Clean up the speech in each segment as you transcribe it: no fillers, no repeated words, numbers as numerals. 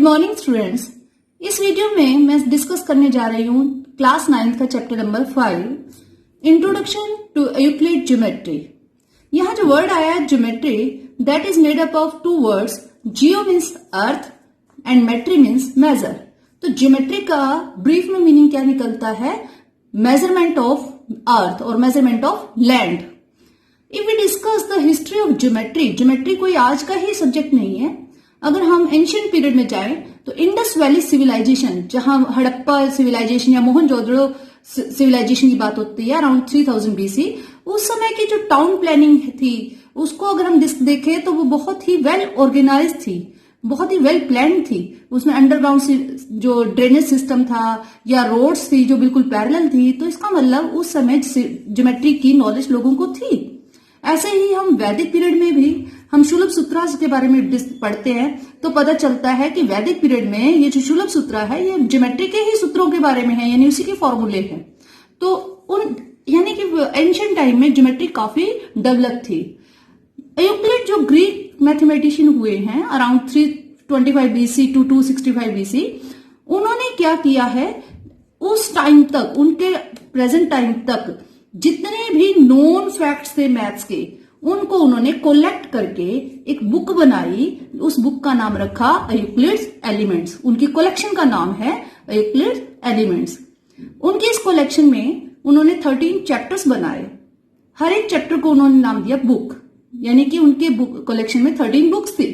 Morning students. इस video में मैं डिस्कस करने जा रही हूँ क्लास 9 का chapter number 5 introduction to Euclid geometry. यहाँ जो वर्ड आया है geometry, that is made up of two words, geo means earth and metry means measure. तो ज्योमेट्री का ब्रीफ में मीनिंग क्या निकलता है? मेजरमेंट ऑफ अर्थ और measurement of land. If we discuss the history of geometry, geometry कोई आज का ही सब्जेक्ट नहीं है। अगर हम एंशियंट पीरियड में जाएं तो इंडस वैली सिविलाइजेशन, जहां हड़प्पा सिविलाइजेशन या मोहनजोदड़ो सिविलाइजेशन की बात होती है अराउंड 3000 बीसी, उस समय की जो टाउन प्लानिंग थी उसको अगर हम देखें तो वो बहुत ही वेल ऑर्गेनाइज थी, बहुत ही वेल प्लान थी। उसमें अंडरग्राउंड जो ड्रेनेज सिस्टम था या रोड्स थी जो बिल्कुल पैरेलल थी। तो इसका मतलब उस समय ज्योमेट्री की नॉलेज लोगों को थी। ऐसे ही हम वैदिक पीरियड में भी हम शुलभ सूत्रा के बारे में पढ़ते हैं तो पता चलता है कि वैदिक पीरियड में ये जो शुलभ सूत्रा है ये ज्योमेट्री के ही सूत्रों के बारे में है, यानी उसी के फॉर्मूले हैं। तो उन यानी कि एंशिएंट टाइम में ज्योमेट्री काफी डेवलप थी। यूक्लिड जो ग्रीक मैथमेटिशियन हुए हैं अराउंड 325 बीसी टू 265 बीसी, उन्होंने क्या किया है, उस टाइम तक, उनके प्रेजेंट टाइम तक जितने भी नोन फैक्ट्स थे मैथ्स के, उनको उन्होंने कोलेक्ट करके एक बुक बनाई। उस बुक का नाम रखा यूक्लिड्स एलिमेंट्स। उनकी कलेक्शन का नाम है यूक्लिड्स एलिमेंट्स। उनकी इस कलेक्शन में उन्होंने 13 चैप्टर्स बनाए। हर एक चैप्टर को उन्होंने नाम दिया बुक, यानी कि उनके बुक कलेक्शन में 13 बुक्स थी।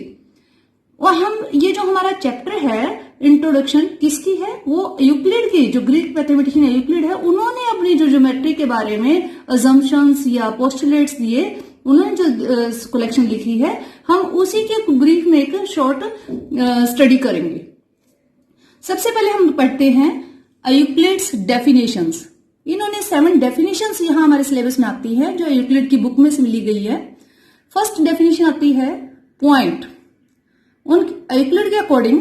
और हम ये जो हमारा चैप्टर है इंट्रोडक्शन किसकी है, वो यूक्लिड की, जो ग्रीक मैथमेटिशियन यूक्लिड है, उन्होंने अपनी जो ज्योमेट्री के बारे में अजम्पशंस या पोस्टुलेट्स दिए, उन्होंने जो कलेक्शन लिखी है, हम उसी के ब्रीफ में एक शॉर्ट स्टडी करेंगे। सबसे पहले हम पढ़ते हैं यूक्लिड्स डेफिनेशंस। इन्होंने 7 डेफिनेशंस यहां हमारे सिलेबस में आती है जो यूक्लिड की बुक में से ली गई है। फर्स्ट डेफिनेशन आती है पॉइंट। उन यूक्लिड के according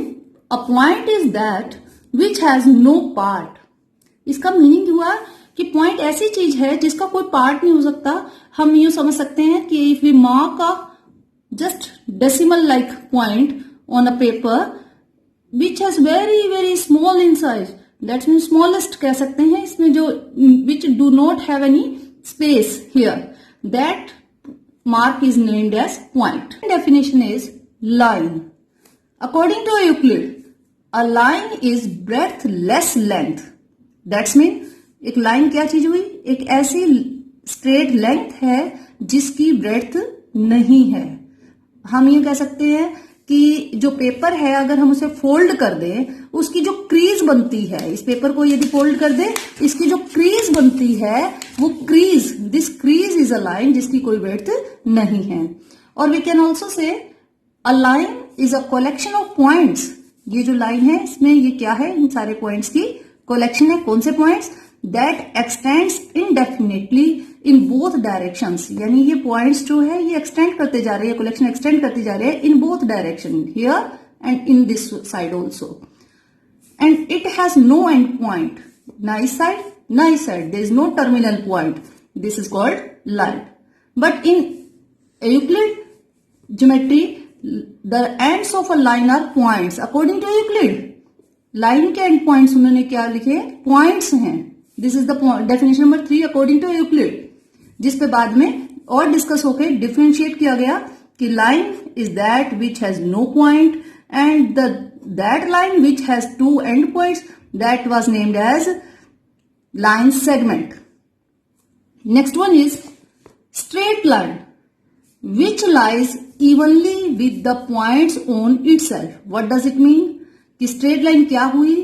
a point is that which has no part. इसका मीनिंग हुआ कि पॉइंट ऐसी चीज है जिसका कोई पार्ट नहीं हो सकता। हम यूं समझ सकते हैं कि if we mark a just decimal like point on a paper which has very very small in size, that's mean smallest कह सकते हैं इसमें, जो which do not have any space here, that mark is named as point. Definition is line. According to Euclid, a line is breadth less length. That's mean एक line क्या चीज हुई, एक ऐसी स्ट्रेट लेंथ है जिसकी ब्रेड्थ नहीं है। हम ये कह सकते हैं कि जो पेपर है अगर हम उसे फोल्ड कर दें, उसकी जो क्रीज बनती है, इस पेपर को यदि फोल्ड कर दें, इसकी जो क्रीज बनती है वो crease, this crease is a line जिसकी कोई ब्रेड्थ नहीं है। और we can also say a line is a collection of points. ये जो लाइन है इसमें ये क्या है, इन सारे पॉइंट्स की कलेक्शन है। कौन से points? That x tends indefinitely in both directions, यानी ये पॉइंट्स जो है ये एक्सटेंड करते जा रहे हैं, कलेक्शन एक्सटेंड करते जा रहे हैं in both direction, here and in this side also. And it has no end point, ना इस साइड ना इस side, there is no terminal point, this is called line. But in Euclid geometry the ends of a line are points. According to Euclid line के end points उन्होंने क्या लिखे, points हैं। This is the definition number 3 according to Euclid, जिस पे बाद में और डिस्कस होकर डिफरेंशिएट किया गया कि line is that which has no point and that line which has 2 end points, that was named as line segment. Next one is straight line which lies evenly with the points on itself. What does it mean कि straight line क्या हुई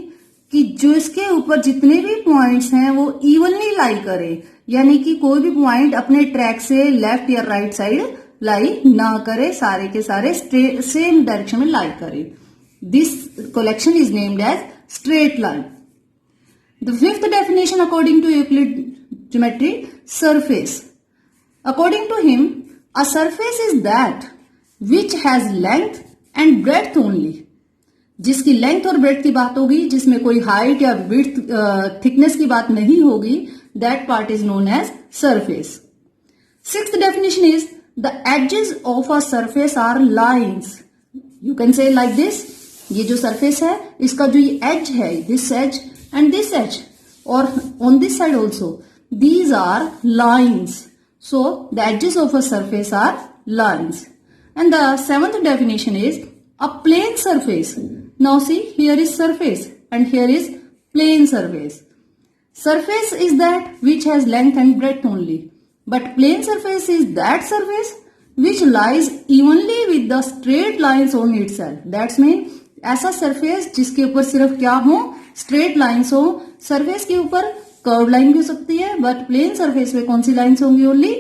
कि जो इसके ऊपर जितने भी points हैं वो इवनली लाई करे, यानी कि कोई भी पॉइंट अपने ट्रैक से लेफ्ट या राइट साइड लाई ना करे, सारे के सारे सेम डायरेक्शन में लाई करे। This collection is named as straight line. The fifth definition according to Euclid geometry, surface. According to him a surface is that which has length and breadth only. जिसकी length और breadth की बात होगी, जिसमें कोई height या width thickness की बात नहीं होगी, that part is known as surface. Sixth definition is the edges of a surface are lines. You can say like this, ये जो सरफेस है इसका जो ये एज है, this edge and this edge, और on this side also, these are lines. So the edges of a surface are lines. And the seventh definition is a plane surface. Now see, here is surface and here is plane surface. Surface is that which has length and breadth only. But plane surface is that surface which lies evenly with the straight lines on itself. That's mean ऐसा surface जिसके ऊपर सिर्फ क्या हो, straight lines हो. surface के ऊपर curve line भी हो सकती है, बट प्लेन सरफेस पे कौन सी लाइन्स होंगी? Only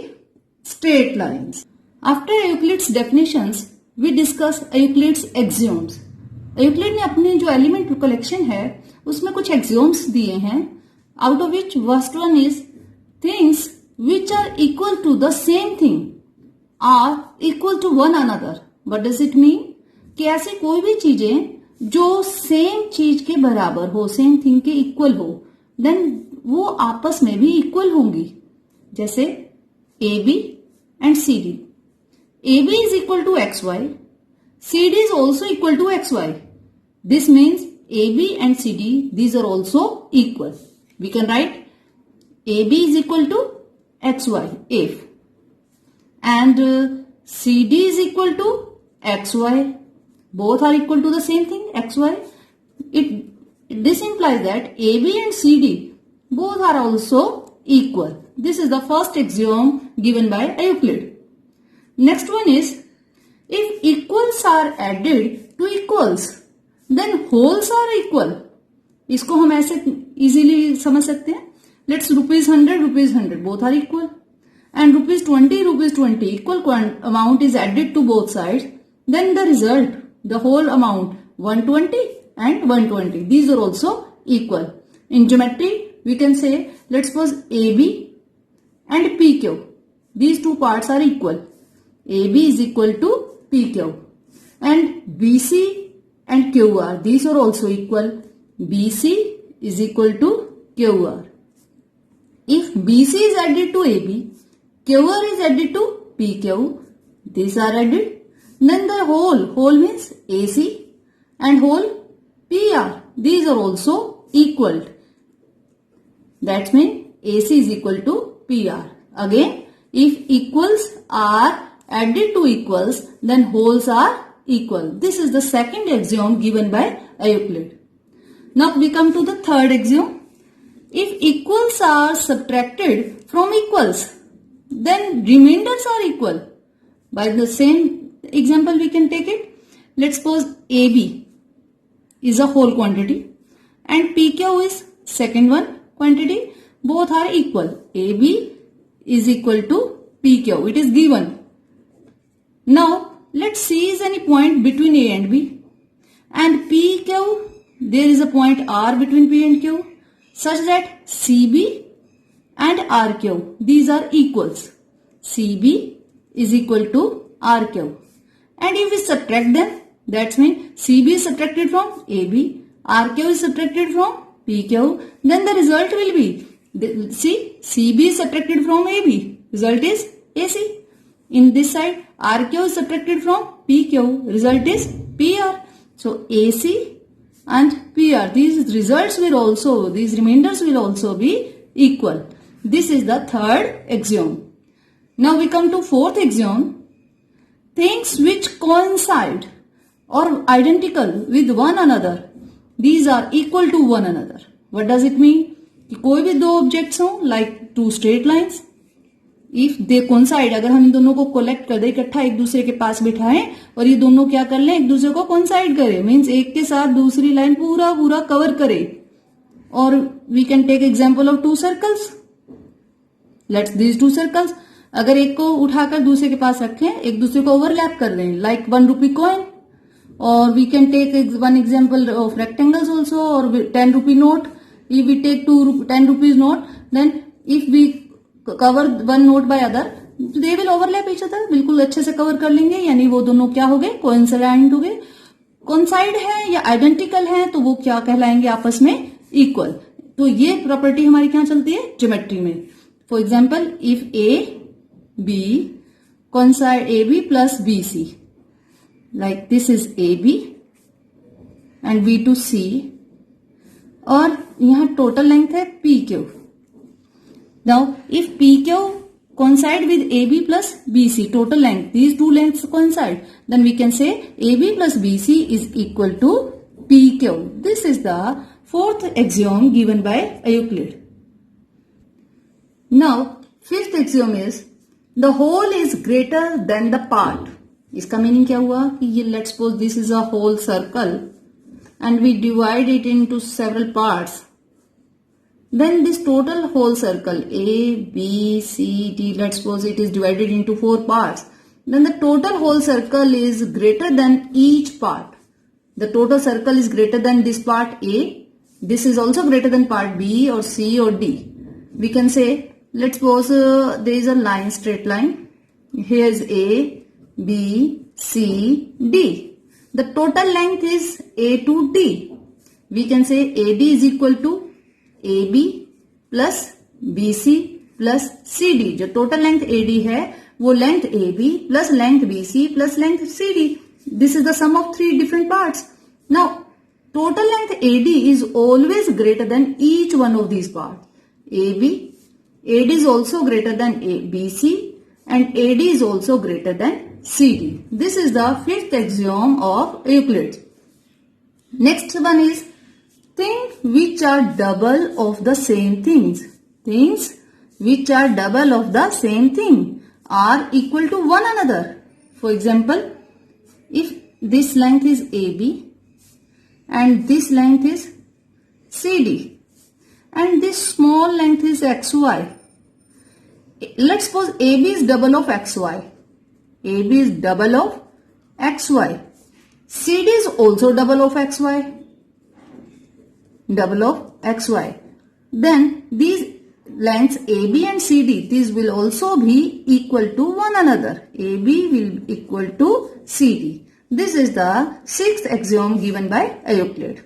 straight lines. After Euclid's definitions we discuss Euclid's axioms. Euclid ने अपनी जो एलिमेंट कलेक्शन है उसमें कुछ एक्सियोम्स दिए हैं, out of which first one is things which are equal to the same thing are equal to one another. What does it mean? कि ऐसी कोई भी चीजें जो सेम चीज के बराबर हो, सेम थिंग के इक्वल हो, देन वो आपस में भी इक्वल होंगी. जैसे A B and C D. A B is equal to X Y, C D is also equal to X Y. This means A B and C D, these are also equal. We can write A B is equal to X Y if, and C D is equal to X Y. Both are equal to the same thing, X Y. This implies that AB and CD both are also equal. This is the first axiom given by Euclid. Next one is, if equals are added to equals, then wholes are equal. इसको हम ऐसे easily समझ सकते हैं. Let's ₹100, ₹100 both are equal, and ₹20, ₹20 equal amount is added to both sides. Then the result, the whole amount 120 and 120. These are also equal. In geometry, we can say, let's suppose AB and PQ. These two parts are equal. AB is equal to PQ. And BC and QR, these are also equal. BC is equal to QR. If BC is added to AB, QR is added to PQ, these are added. Then the whole means AC and whole PR, these are also equal. That means AC is equal to PR. Again, if equals are added to equals, then wholes are equal. This is the second axiom given by Euclid. Now we come to the third axiom. If equals are subtracted from equals, then remainders are equal. By the same example we can take it. Let's suppose AB is a whole quantity and PQ is second one quantity. Both are equal. AB is equal to PQ. It is given. Now let's seize any point between A and B, and PQ, there is a point R between P and Q, such that CB and RQ, these are equals. CB is equal to RQ. And if we subtract them, that means CB is subtracted from AB, RQ is subtracted from PQ, then the result will be, see, CB is subtracted from AB, result is AC. In this side, RQ is subtracted from PQ, result is PR. So AC and PR, these results will also, these remainders will also be equal. This is the third axiom. Now we come to fourth axiom. Things which coincide or identical with one another, these are equal to one another. What does it mean? कि कोई भी दो objects हो, like two straight lines, if they coincide, अगर हम इन दोनों को collect कर दे, इकट्ठा एक दूसरे के पास बिठाएं और ये दोनों क्या कर लें, एक दूसरे को coincide करें, मीन्स एक के साथ दूसरी लाइन पूरा कवर करे. और we can take example of two circles. Let's these two circles, अगर एक को उठाकर दूसरे के पास रखें, एक दूसरे को ओवरलैप कर लें, like ₹1 coin. Or we can take one example of rectangles also, or ₹10 note. If we take ₹10 note, then if we cover one note by other, they will overlap each other. बिल्कुल अच्छे से cover कर लेंगे, यानी वो दोनों क्या हो गए, कोइंसिडेंट हो गए. कोइंसाइड है या आइडेंटिकल है तो वो क्या कहलाएंगे, आपस में इक्वल. तो ये प्रॉपर्टी हमारी क्या चलती है, ज्योमेट्री में. For example, if A B coincide AB plus BC, like this is AB and B to C, और यहां टोटल लेंथ है P Q. Now if P Q coincide with AB plus BC, total length, these two lengths coincide, then we can say AB plus BC is equal to PQ. This is the fourth axiom given by Euclid. Now, fifth axiom is the whole is greater than the part. इसका meaning क्या हुआ कि ये let's suppose this is a whole circle and we divide it into several parts. Then this total whole circle A, B, C, D, let's suppose it is divided into 4 parts. Then the total whole circle is greater than each part. The total circle is greater than this part A. This is also greater than part B or C or D. We can say, let's suppose there is a line, straight line. Here is A, B, C, D. The total length is A to D. We can say AD is equal to AB plus BC plus CD. जो total length AD है वो length AB plus length BC plus length CD. This is the sum of 3 different parts. Now total length AD is always greater than each one of these part. AD is also greater than BC and AD is also greater than CD. This is the fifth axiom of Euclid. Next one is things which are double of the same things. Things which are double of the same thing are equal to one another. For example, if this length is AB and this length is CD and this small length is XY. Let's suppose AB is double of XY. AB is double of XY. CD is also double of XY. Double of XY. Then these lengths AB and CD, these will also be equal to one another. AB will equal to CD. This is the sixth axiom given by Euclid.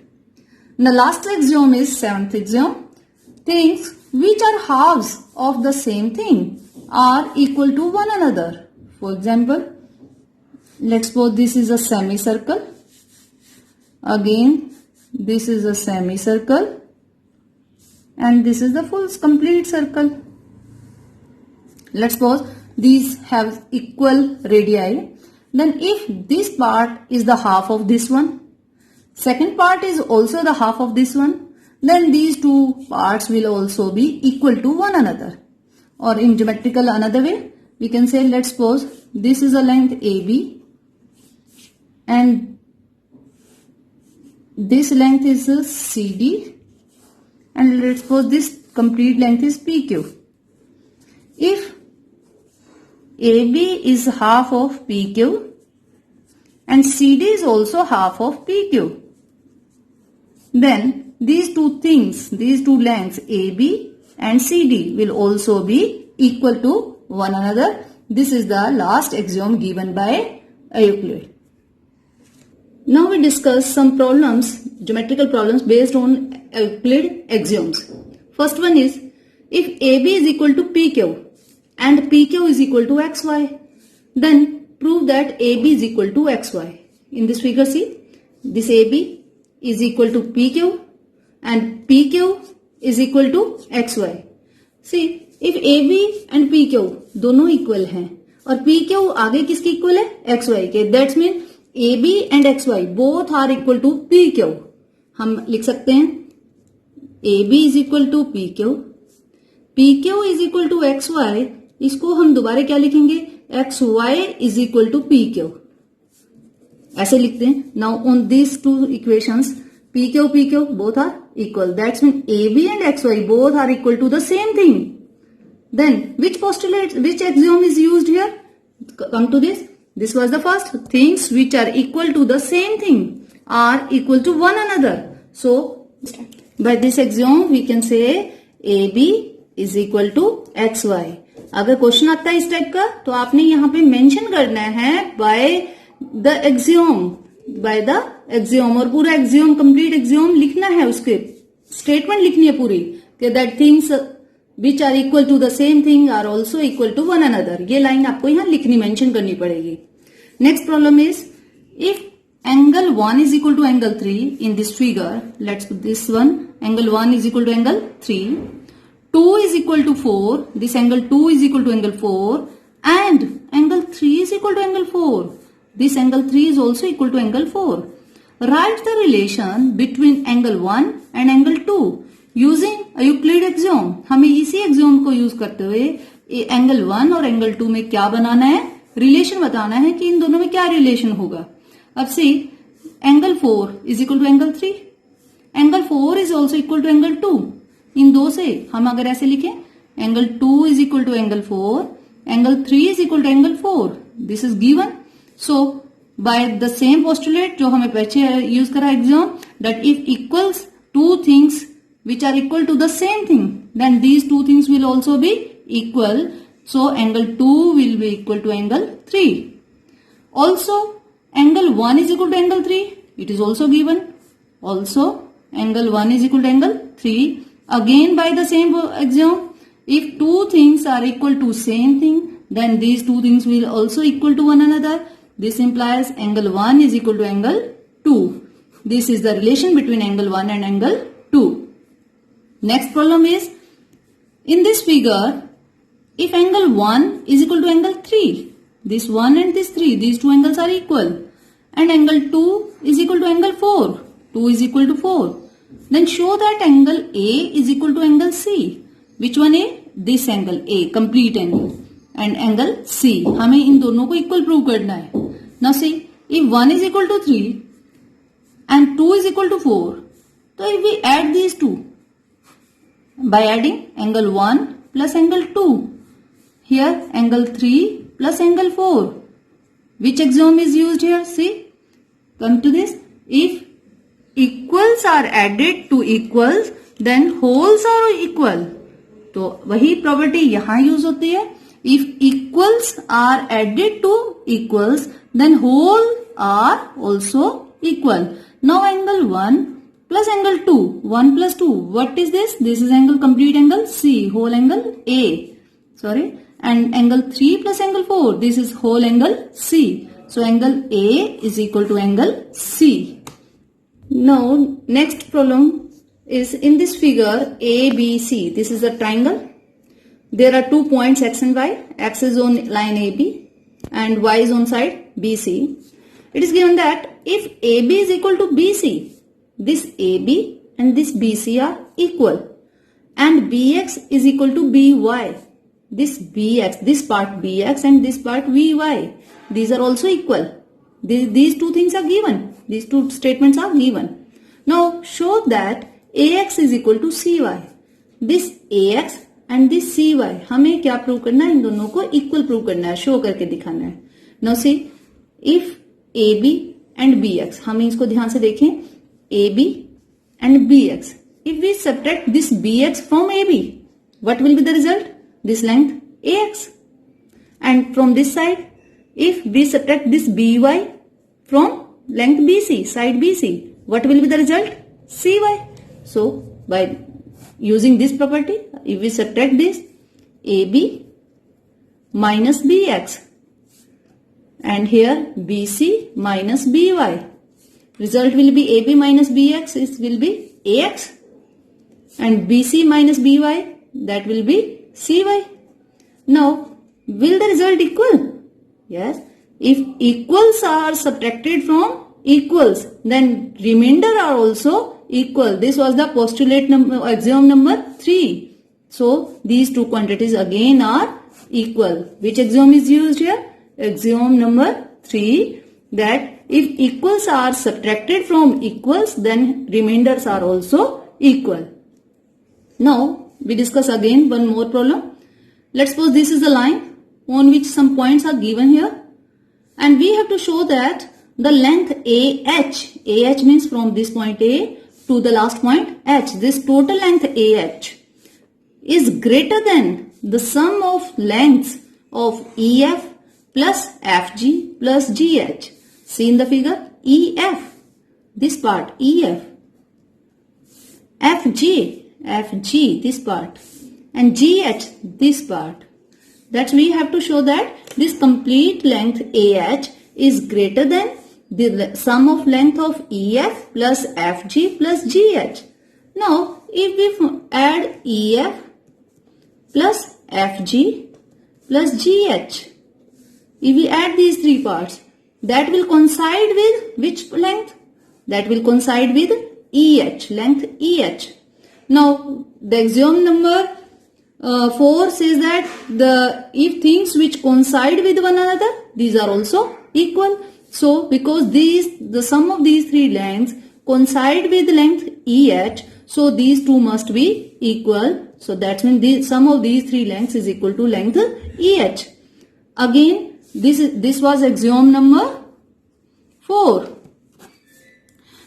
The last axiom is seventh axiom. Things which are halves of the same thing are equal to one another. For example, let's suppose this is a semicircle. Again, this is a semicircle and this is the full complete circle. Let's suppose these have equal radii. Then if this part is the half of this one, second part is also the half of this one, then these two parts will also be equal to one another. Or in geometrical another way, we can say, let's suppose this is a length AB and this length is CD and let's suppose this complete length is PQ. If AB is half of PQ and CD is also half of PQ, then these two things, these two lengths AB and CD will also be equal to one another. This is the last axiom given by Euclid. Now we discuss some problems, geometrical problems based on Euclid axioms. First one is, if AB is equal to PQ and PQ is equal to XY, then prove that AB is equal to XY. In this figure, see, this AB is equal to PQ and PQ is equal to XY. See, if AB and PQ दोनों equal हैं और PQ आगे किसकी equal है? XY के. That's mean AB and XY both are equal to PQ. हम लिख सकते हैं AB is equal to PQ, PQ is equal to XY. इसको हम दोबारा क्या लिखेंगे? XY is equal to PQ. ऐसे लिखते हैं. Now on these two equations, PQ both are equal. That's mean AB and XY both are equal to the same thing. Then which postulate, which axiom is used here? Come to this. This was the first. Things which are equal to the same thing are equal to one another. So by this axiom we can say AB is equal to XY. अगर question आता है इस type का तो आपने यहाँ पे mention करना है बाय द एग्जियोम और पूरा एग्जियोम, कंप्लीट एग्जियोम लिखना है, उसके स्टेटमेंट लिखनी है पूरी कि that things which are equal to the same thing are also equal to one another. ये लाइन आपको यहाँ लिखनी, मेंशन करनी पड़ेगी. Next problem is, if angle 1 is equal to angle 3 in this figure. Let's put this one. Angle 1 is equal to angle 3. 2 is equal to 4. This angle 2 is equal to angle 4. And angle 3 is equal to angle 4. This angle 3 is also equal to angle 4. Write the relation between angle 1 and angle 2 using a Euclid axiom. हमें इसी axiom को use करते हुए angle 1 और angle 2 में क्या बनाना है, relation बताना है कि इन दोनों में क्या रिलेशन होगा. अब see angle 4 is equal to angle 3. Angle 4 is also equal to angle 2. इन दो से हम अगर ऐसे लिखें angle 2 is equal to angle 4, angle 3 is equal to angle 4. This is given. So by the same postulate जो हमें पीछे यूज करा exam, that if equals two things which are equal to the same thing, then these two things will also be equal. So angle 2 will be equal to angle 3. Also angle 1 is equal to angle 3. It is also given. Also angle 1 is equal to angle 3. Again by the same axiom, if two things are equal to same thing, then these two things will also equal to one another. This implies angle 1 is equal to angle 2. This is the relation between angle 1 and angle 2. Next problem is, in this figure, if angle 1 is equal to angle 3, this 1 and this 3, these two angles are equal, and angle 2 is equal to angle 4, 2 is equal to 4, then show that angle A is equal to angle C. Which one A? This angle A, complete angle, and angle C. हमें इन दोनों को equal prove करना है. Now see, if 1 is equal to 3 and 2 is equal to 4, so if we add these two, by adding angle 1 plus angle 2. Here angle 3 plus angle 4. Which axiom is used here? See, come to this. If equals are added to equals, then wholes are equal. तो वही property यहाँ use होती है. If equals are added to equals, then whole are also equal. Now angle 1 plus angle 2, 1 plus 2, what is this? This is angle, complete angle C, whole angle A, sorry, and angle 3 plus angle 4, this is whole angle C. So angle A is equal to angle C. Now next problem is, in this figure ABC, this is a triangle. There are 2 points X and Y. X is on line AB and Y is on side BC. It is given that if AB is equal to BC, this AB and this BC are equal, and BX is equal to BY. This BX, this part BX and this part VY, these are also equal. These two things are given. These two statements are given. Now show that AX is equal to CY. This AX and this CY, हमें क्या prove करना है? इन दोनों को equal prove करना है, show करके दिखाना है. Now see, if AB and BX, हम इसको ध्यान से देखें, AB and BX. If we subtract this BX from AB, what will be the result? This length AX. And from this side, if we subtract this BY from length BC, side BC, what will be the result? CY. So by using this property, if we subtract this AB minus BX and here BC minus BY, result will be AB minus BX, it will be AX, and BC minus BY, that will be CY. Now, will the result equal? Yes. If equals are subtracted from equals, then remainder are also equal. This was the postulate number, axiom number 3. So, these two quantities again are equal. Which axiom is used here? Axiom number 3, that if equals are subtracted from equals, then remainders are also equal. Now we discuss again one more problem. Let's suppose this is a line on which some points are given here, and we have to show that the length AH means from this point A to the last point H, this total length AH is greater than the sum of lengths of EF plus FG plus GH. See in the figure, EF, this part, EF, FG, this part, and GH, this part. That we have to show that this complete length AH is greater than the sum of length of EF plus FG plus GH. Now, if we add EF plus FG plus GH, if we add these three parts, that will coincide with which length? That will coincide with EH, length EH. Now, the axiom number 4 says that if things which coincide with one another, these are also equal. So, because the sum of these three lengths coincide with length EH, so these two must be equal. So, that means the sum of these three lengths is equal to length EH. Again, this was axiom number 4.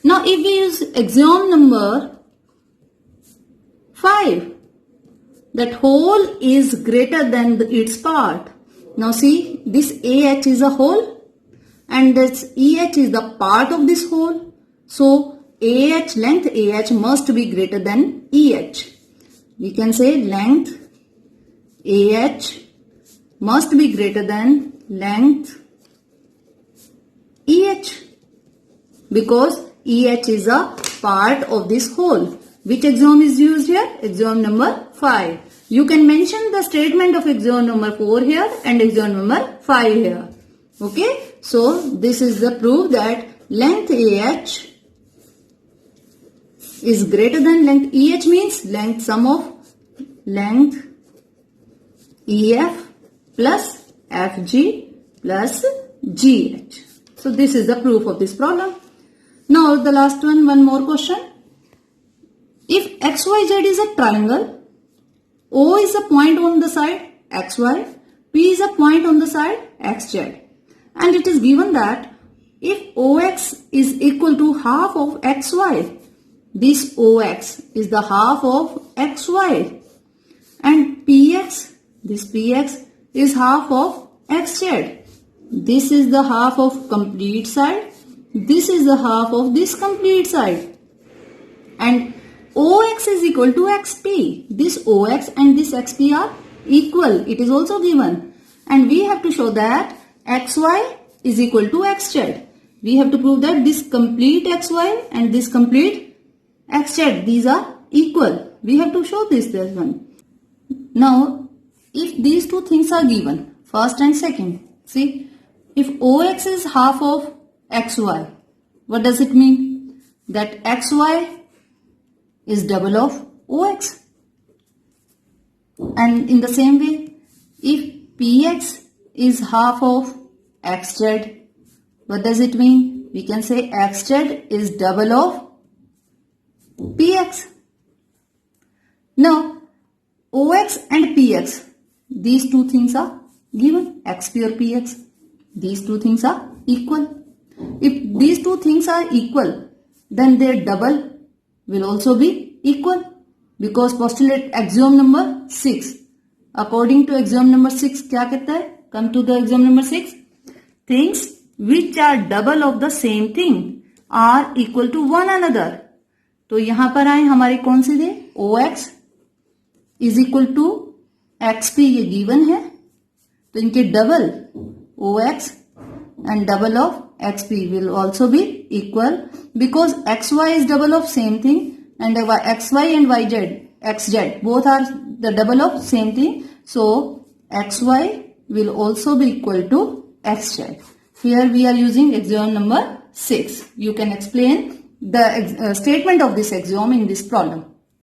Now, if we use axiom number 5, that whole is greater than its part. Now see, this AH is a whole and this EH is the part of this whole. So AH, length AH must be greater than EH. We can say length AH must be greater than length EH, because EH is a part of this whole. Which axiom is used here? Axiom number 5. You can mention the statement of axiom number 4 here and axiom number 5 here. Okay. So, this is the proof that length AH is greater than length EH, means length sum of length EF plus FG plus GH. So, this is the proof of this problem. Now, the last one more question. If XYZ is a triangle, O is a point on the side XY, P is a point on the side XZ, and it is given that if OX is equal to half of XY, this OX is the half of XY, and PX, this PX is half of XZ. This is the half of complete side, this is the half of this complete side, and OX is equal to XP. This OX and this XP are equal. It is also given. And we have to show that XY is equal to XZ. We have to prove that this complete XY and this complete XZ, these are equal. We have to show this one. Now, if these two things are given, first and second, see, if OX is half of XY, what does it mean? That XY is double of OX. And in the same way, if PX is half of XZ, what does it mean? We can say XZ is double of PX. Now, OX and PX, these two things are given, XP or PX. These two things are equal. If these two things are equal, then their double will also be equal, because postulate axiom number 6. According to axiom number 6, क्या कहता है? Come to the axiom number 6. Things which are double of the same thing are equal to one another. तो यहाँ पर आए हमारे कौन से थे? OX is equal to XP, ये given है, तो इनके double OX and double of XP will also be equal, because XY is double of same thing and XY and XZ both are the double of same thing. So XY will also be equal to XZ. Here we are using axiom number 6. You can explain the statement of this axiom in this problem.